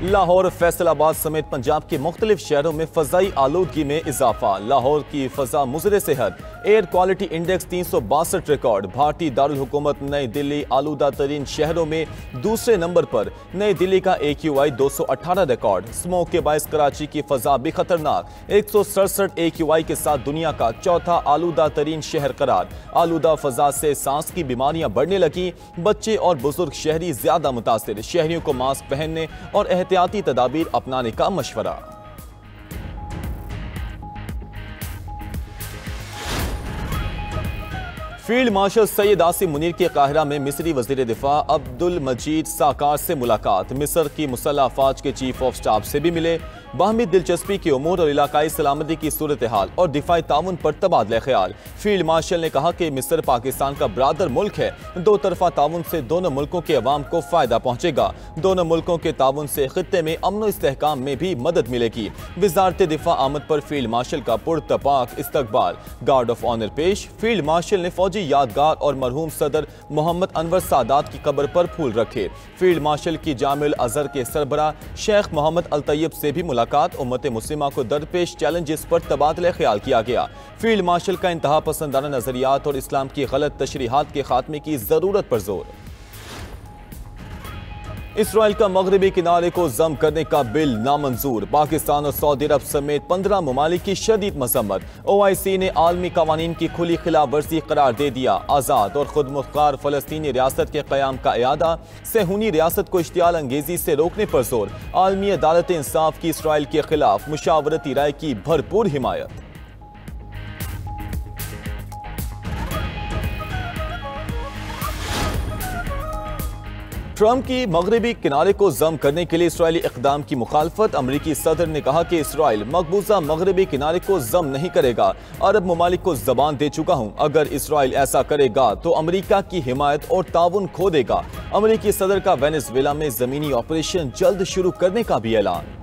लाहौर फैसलाबाद समेत पंजाब के मुख्तलिफ शहरों में फजाई आलूदगी में इजाफा। लाहौर की फजा मुजरे सेहत, एयर क्वालिटी इंडेक्स 362 रिकॉर्ड। भारतीय दारुल हुकूमत नई दिल्ली आलूदा तरीन शहरों में दूसरे नंबर पर। नई दिल्ली का AQI 218 रिकॉर्ड। स्मोक के बायस कराची की फजा भी खतरनाक, 167 AQI के साथ दुनिया का चौथा आलूदा तरीन शहर करार। आलूदा फजा से सांस की बीमारियां बढ़ने लगी, बच्चे और बुजुर्ग शहरी ज्यादा मुतासिर। शहरियों को मास्क पहनने और एहतियाती तदाबीर अपनाने का मशवरा। फील्ड मार्शल सैयद आसिम मुनीर के काहिरा में मिस्री वजीर दिफा अब्दुल मजीद साकार से मुलाकात। मिस्र की मुसल्लह अफवाज के चीफ ऑफ स्टाफ से भी मिले। बाहमी दिलचस्पी के उमूर और इलाकाई सलामती की सूरत हाल और दिफाई ताउन पर तबादला ख्याल। फील्ड मार्शल ने कहा कि मिस्र पाकिस्तान का बरादर मुल्क है, दो तरफा ताउन से दोनों मुल्कों के अवाम को फायदा पहुंचेगा। दोनों मुल्कों के ताउन से खित्ते में अमन व इस्तेहकाम में भी मदद मिलेगी। वजारत दिफा आमद पर फील्ड मार्शल का पुरतपाक इस्तकबाल। गार्ड ऑफ ऑनर पेश। फील्ड मार्शल ने फौजी यादगार और मरहूम सदर मोहम्मद अनवर सादात की कब्र पर फूल रखे। फील्ड मार्शल की जामिउल अजहर के सरबरा शेख मोहम्मद अल तैयब से भी मुलाकात। उम्मत मुस्लिमा को दरपेश चैलेंजेस पर तबादला ख्याल किया गया। फील्ड मार्शल का इंतहा पसंदाना नजरियात और इस्लाम की गलत तशरीहात के खात्मे की जरूरत पर जोर। इसराइल का मगरबी किनारे को जम करने का बिल नामंजूर। पाकिस्तान और सऊदी अरब समेत 15 ममालिक की शदीद मजम्मत। OIC ने आलमी कवानीन की खुली खिलाफ वर्जी करार दे दिया। आज़ाद और खुद मुख्तार फलस्तीनी रियासत के क़याम का इयादा। सेहूनी रियासत को इश्तियाल अंगेजी से रोकने पर जोर। आलमी अदालत इंसाफ की इसराइल के खिलाफ मुशावरती राय की भरपूर हिमायत। ट्रंप की मगरबी किनारे को जम करने के लिए इसराइली इक़दाम की मुखालफत। अमरीकी सदर ने कहा कि इसराइल मकबूजा मगरबी किनारे को जम नहीं करेगा। अरब ममालिक को जबान दे चुका हूं, अगर इसराइल ऐसा करेगा तो अमरीका की हिमायत और ताउन खो देगा। अमरीकी सदर का वेनेजुएला में जमीनी ऑपरेशन जल्द शुरू करने का भी ऐलान।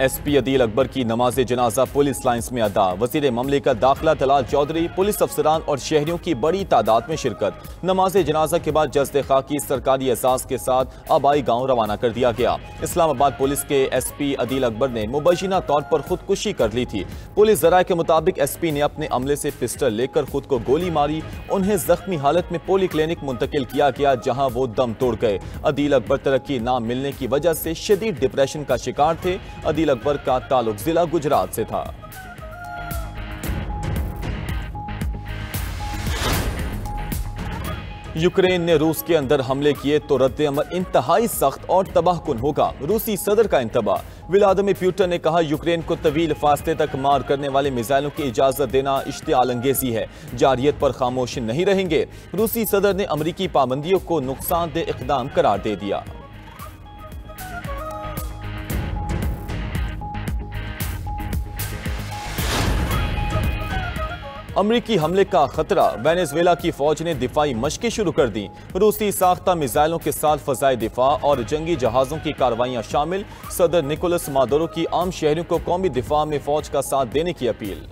SP अदील अकबर की नमाज जनाजा पुलिस लाइन्स में अदा। वजीर ममलिकत दाखिला तलाल चौधरी, पुलिस अफसरान और शहरियों की बड़ी तादाद में शिरकत। नमाज जनाजा के बाद जज्द खाकी सरकारी एहसास के साथ आबाई गांव रवाना कर दिया गया। इस्लामाबाद पुलिस के SP अदील अकबर ने मुबैना तौर पर खुदकुशी कर ली थी। पुलिस जराये के मुताबिक SP ने अपने अमले से पिस्टल लेकर खुद को गोली मारी। उन्हें जख्मी हालत में पोली क्लिनिक मुंतकिल किया गया, जहां वो दम तोड़ गए। अदील अकबर तरक्की ना मिलने की वजह से शदीद डिप्रेशन का शिकार थे। अदील अकबर का ताल्लुक जिला गुजरात से था। यूक्रेन ने रूस के अंदर हमले किए तो रद्द-ए-अमल इंतहाई सख्त और तबाहकुन होगा। रूसी सदर का इंतबाह। व्लादिमीर पुतिन ने कहा यूक्रेन को तवील फासले तक मार करने वाले मिसाइलों की इजाजत देना इश्तियाल अंगेजी है, जारियत पर खामोश नहीं रहेंगे। रूसी सदर ने अमरीकी पाबंदियों को नुकसानदेह इक़दाम करार दे दिया। अमरीकी हमले का खतरा। वेनेजुएला की फौज ने दिफाई मशकें शुरू कर दी। रूसी साख्ता मिसाइलों के साथ फजाई दिफा और जंगी जहाजों की कार्रवाइयां शामिल। सदर निकोलस मादुरो की आम शहरियों को कौमी दिफा में फौज का साथ देने की अपील।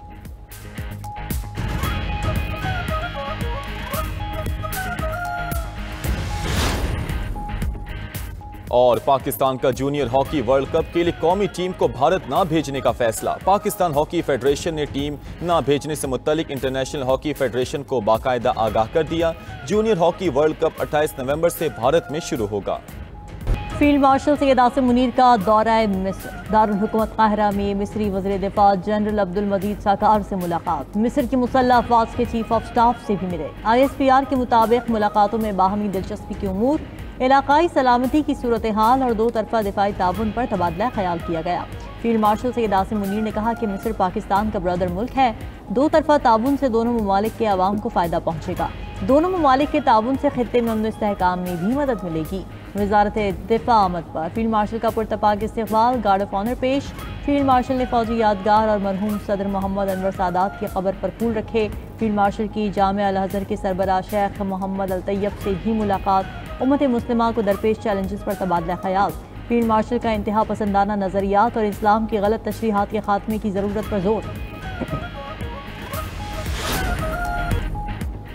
और पाकिस्तान का जूनियर हॉकी वर्ल्ड कप के लिए कौमी टीम को भारत ना भेजने का फैसला। पाकिस्तान हॉकी फेडरेशन ने टीम ना भेजने से मुत्तलिक इंटरनेशनल हॉकी फेडरेशन को बाकायदा आगाह कर दिया। जूनियर हॉकी वर्ल्ड कप 28 नवंबर से भारत में शुरू होगा। फील्ड मार्शल सैयद आसिम मुनीर का दौरा मिस्र। दारुल हुकूमत काहिरा में मिस्री वज़ीर दिफा जनरल अब्दुल मजीद साकार से मुलाकात। मिस्र की मुसल्लह अफवाज के चीफ ऑफ स्टाफ से भी मिले। ISPR के मुताबिक मुलाकातों में बाहमी दिलचस्पी के उमूर, इलाकाई सलामती की सूरत हाल और दो तरफा दिफाई ताउन पर तबादला ख्याल किया गया। फील्ड मार्शल सैयद आसिम मुनीर ने कहा कि मिस्र पाकिस्तान का ब्रदर मुल्क है, दो तरफा ताउन से दोनों ममालिक के अवाम को फ़ायदा पहुँचेगा। दोनों ममालिक के ताउन से खित्ते में अमन इस्तेहकाम में भी मदद मिलेगी। वजारत दिफा आमद पर फील्ड मार्शल का पुरतपाक इस्तकबाल। गार्ड ऑफ ऑनर पेश। फील्ड मार्शल ने फौजी यादगार और मरहूम सदर मोहम्मद अनवर सादात की कब्र पर फूल रखे। फील्ड मार्शल की जामिया अल अजहर के सरबरा शेख मोहम्मद अल तैयब से भी मुलाकात। उम्मत मुस्लिमा को दरपेश चैलेंजेस पर तबादला ख्याल। फील्ड मार्शल का इंतहा पसंदाना नजरियात और इस्लाम की गलत तशरीहात के खात्मे की जरूरत पर जोर।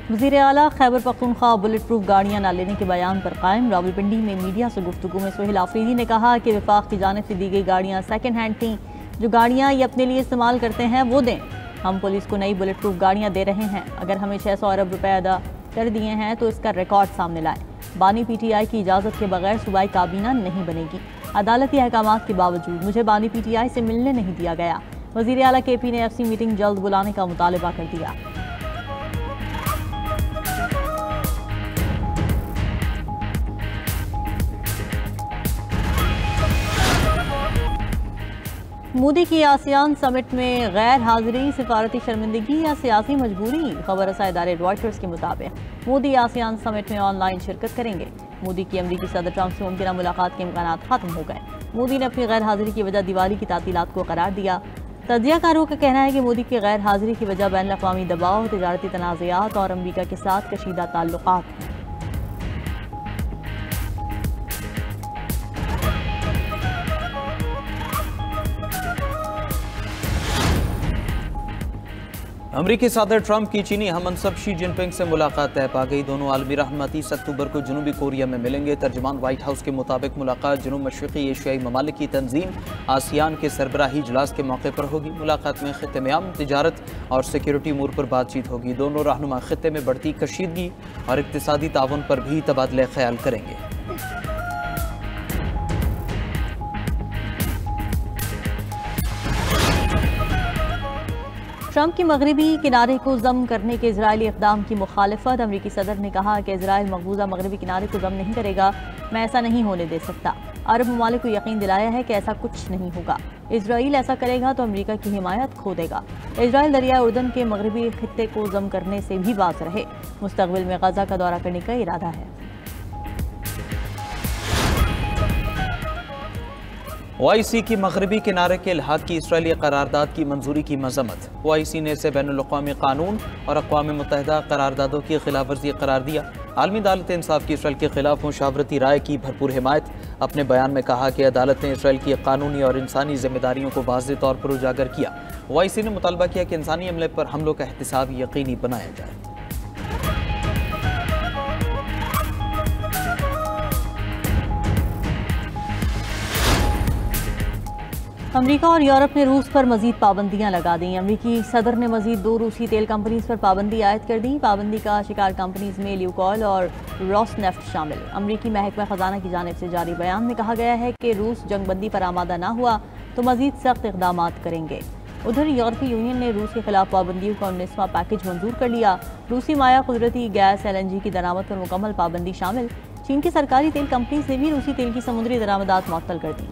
वज़ीर आला खैबर पख्तूनख्वा बुलेट प्रूफ गाड़ियाँ न लेने के बयान पर कायम। रावलपिंडी में मीडिया से गुफ्तगू में सोहेल आफरीदी ने कहा कि वफाक की जानिब से दी गई गाड़ियाँ सेकंड हैंड थीं। जो गाड़ियाँ ये अपने लिए इस्तेमाल करते हैं वो दें। हम पुलिस को नई बुलेट प्रूफ गाड़ियाँ दे रहे हैं। अगर हमें 600 अरब रुपए अदा कर दिए हैं तो इसका रिकॉर्ड सामने लाएं। बानी PTI की इजाज़त के बगैर सूबाई काबीना नहीं बनेगी। अदालती अहकामात के बावजूद मुझे बानी PTI से मिलने नहीं दिया गया। वज़ीर आला KP ने FC मीटिंग जल्द बुलाने का मुतालबा कर दिया। मोदी की आसियान समिट में गैर हाजिरी सिफारती शर्मिंदगी या सियासी मजबूरी। खबर रसा इदारे रॉयटर्स के मुताबिक मोदी आसियान समिट में ऑनलाइन शिरकत करेंगे। मोदी की अमरीकी सदर ट्रंप से मुमकिन मुलाकात के इम्कान खत्म हो गए। मोदी ने अपनी गैर हाजिरी की वजह दिवाली की तातीलात को करार दिया। तजियाकारों का कहना है कि मोदी की गैर हाजिरी की वजह बैन अवी दबाव, तजारती तनाज़ात और अमरीका के साथ कशीदा ताल्लुकात हैं। अमरीकी सदर ट्रंप की चीनी हममनसब शी जिनपिंग से मुलाकात तय पा गई। दोनों आलमी रहनुमा 30 अक्टूबर को जनूबी कोरिया में मिलेंगे। तर्जमान व्हाइट हाउस के मुताबिक मुलाकात जनूब मशरक़ी एशियाई ममालिक की तंजीम आसियान के सरबराही इजलास के मौके पर होगी। मुलाकात में खित्ते में अमन, तिजारत और सिक्योरिटी अमूर पर बातचीत होगी। दोनों रहनुमा खित्ते में बढ़ती कशीदगी और इक़्तिसादी ताउन पर भी तबादले ख्याल करेंगे। ट्रंप की मगरबी किनारे को जम करने के इजरायली इक़दाम की मुखालिफत। अमरीकी सदर ने कहा कि इजराइल मकबूजा मगरबी किनारे को जम नहीं करेगा। मैं ऐसा नहीं होने दे सकता। अरब ममालिक को यकीन दिलाया है कि ऐसा कुछ नहीं होगा। इजराइल ऐसा करेगा तो अमरीका की हिमायत खो देगा। इजराइल दरिया उर्दन के मगरबी खित्ते को जम करने से भी बाज रहे। मुस्तकबिल में गजा का दौरा करने का इरादा है। OIC की मगरबी किनारे के इल्हाक की इसराइली करारदाद की मंजूरी की मजम्मत। OIC ने इसे बैनुल-अक़वामी कानून और अक़वाम मुत्तहिदा करारदादों की खिलाफ वर्जी करार दिया। आलमी अदालत इंसाफ की इसराइल के खिलाफ मुशावरती राय की भरपूर हिमायत। अपने बयान में कहा कि अदालत ने इसराइल की कानूनी और इंसानी जिम्मेदारियों को वाज़ेह तौर पर उजागर किया। OIC ने मुतालबा किया कि इंसानी अमले पर हमलों का एहतिसाब यकीनी बनाया जाए। अमरीका और यूरोप ने रूस पर मजीद पाबंदियां लगा दी। अमरीकी सदर ने मजीद 2 रूसी तेल कंपनीज पर पाबंदी आयद कर दी। पाबंदी का शिकार कंपनीज में ल्यूकॉयल और रॉसनेफ्ट शामिल। अमरीकी महकमा खजाना की जानिब से जारी बयान में कहा गया है कि रूस जंगबंदी पर आमादा न हुआ तो मजीद सख्त इक़दाम करेंगे। उधर यूरोपीय यूनियन ने रूस के खिलाफ पाबंदियों का 19वां पैकेज मंजूर कर लिया। रूसी माया कुदरती गैस LNG की दरामद पर मुकम्मल पाबंदी शामिल। चीन की सरकारी तेल कंपनीज ने भी रूसी तेल की समुद्री दरामदात मुअत्तल कर दी।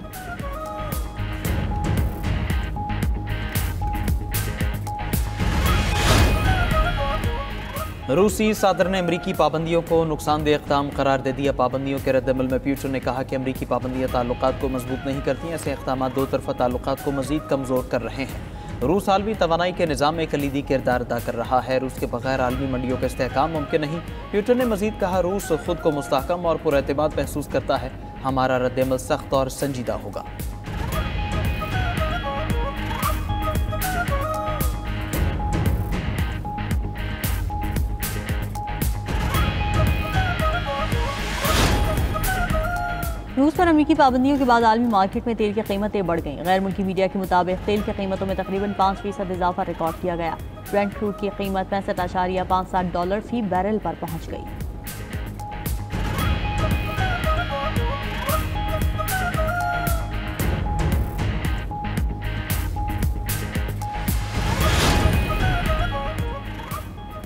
रूसी सदर ने अमरीकी पाबंदियों को नुकसानदेह इक़दाम करार दे दिया। पाबंदियों के रद्दअमल में प्यूटन ने कहा कि अमरीकी पाबंदियाँ ताल्लुकात को मजबूत नहीं करती। ऐसे इक़दाम दो तरफ़ा ताल्लुकात को मज़ीद कमज़ोर कर रहे हैं। रूस आलमी तवानाई के निज़ाम में कलीदी किरदार अदा कर रहा है। रूस के बगैर आलमी मंडियों का इस्तेहकाम मुमकिन नहीं। प्यूटन ने मज़ीद कहा, रूस खुद को मुस्तहकम और पुरएतमाद महसूस करता है। हमारा रद्दअमल सख्त और संजीदा होगा। रूस पर अमरीकी पाबंदियों के बाद आलमी मार्केट में तेल की कीमतें बढ़ गईं। गैर मुल्की मीडिया के मुताबिक तेल की कीमतों में तकरीबन 5% इजाफा रिकॉर्ड किया गया। ब्रेंट क्रूड की कीमत $65.57 फी बैरल पर पहुंच गई।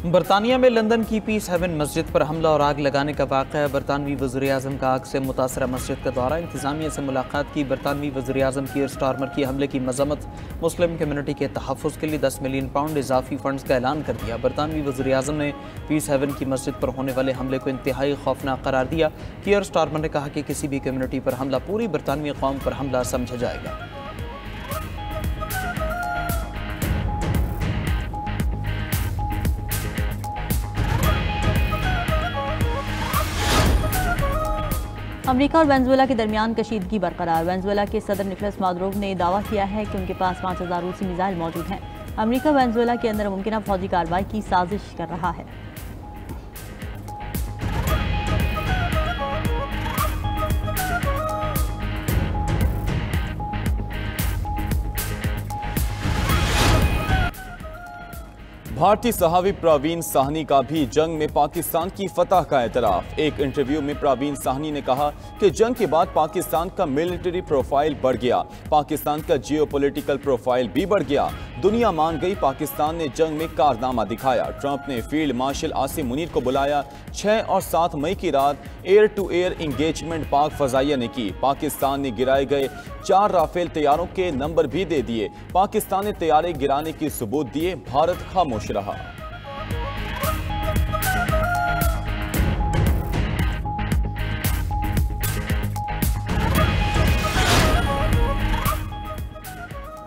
बरतानिया में लंदन की पीस हेवन मस्जिद पर हमला और आग लगाने का वाक़या। बरतानवी वज़ीर-ए-आज़म का आग से मुतासरा मस्जिद का दौरा। इंतज़ामिया से मुलाकात की। बरतानवी वज़ीर-ए-आज़म कीयर स्टारमर की हमले की मजम्मत। मुस्लिम कम्युनिटी के तहफ़्फ़ुज़ के लिए 10 मिलियन पाउंड इजाफी फंड्स का ऐलान कर दिया। बरतानवी वज़ीर-ए-आज़म ने पीस हेवन की मस्जिद पर होने वाले हमले को इंतहाई खौफनाक करार दिया। कीयर स्टारमर ने कहा कि किसी भी कम्युनिटी पर हमला पूरी बरतानवी कौम पर हमला समझा जाएगा। अमेरिका और वेनेजुएला के दरमियान कशीदगी बरकरार। वेनेजुएला के सदर निकोलस मादुरो ने दावा किया है कि उनके पास 5000 रूसी मिसाइल मौजूद हैं। अमेरिका वेनेजुएला के अंदर मुमकिन फौजी कार्रवाई की साजिश कर रहा है। भारतीय सहावी प्रवीण साहनी का भी जंग में पाकिस्तान की फतह का एतराफ। एक इंटरव्यू में प्रवीण साहनी ने कहा कि जंग के बाद पाकिस्तान का मिलिट्री प्रोफाइल बढ़ गया, पाकिस्तान का जियोपॉलिटिकल प्रोफाइल भी बढ़ गया। दुनिया मान गई पाकिस्तान ने जंग में कारनामा दिखाया। ट्रंप ने फील्ड मार्शल आसिम मुनीर को बुलाया। 6 और 7 मई की रात एयर टू एयर इंगेजमेंट पाक फजाइया ने की। पाकिस्तान ने गिराए गए 4 राफेल तैयारों के नंबर भी दे दिए। पाकिस्तान ने तैयारे गिराने के सबूत दिए, भारत खामोश रहा।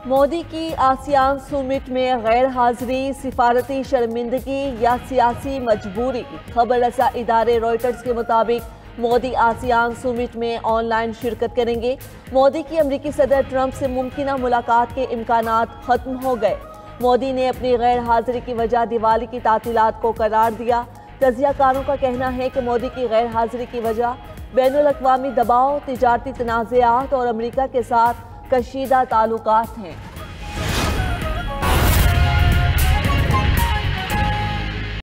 मोदी की आसियान समिट में गैर हाजिरी सिफारती शर्मिंदगी या सियासी मजबूरी। खबर रसा इदारे रॉयटर्स के मुताबिक मोदी आसियान समिट में ऑनलाइन शिरकत करेंगे। मोदी की अमरीकी सदर ट्रंप से मुमकिन मुलाकात के इम्कानात खत्म हो गए। मोदी ने अपनी गैर हाजिरी की वजह दिवाली की तातीलात को करार दिया। तजियाकारों का कहना है कि मोदी की गैर हाजिरी की वजह बैनुल-अक़वामी दबाव, तिजारती तनाज़ात और अमरीका के साथ कशीदा ताल्लुकात हैं।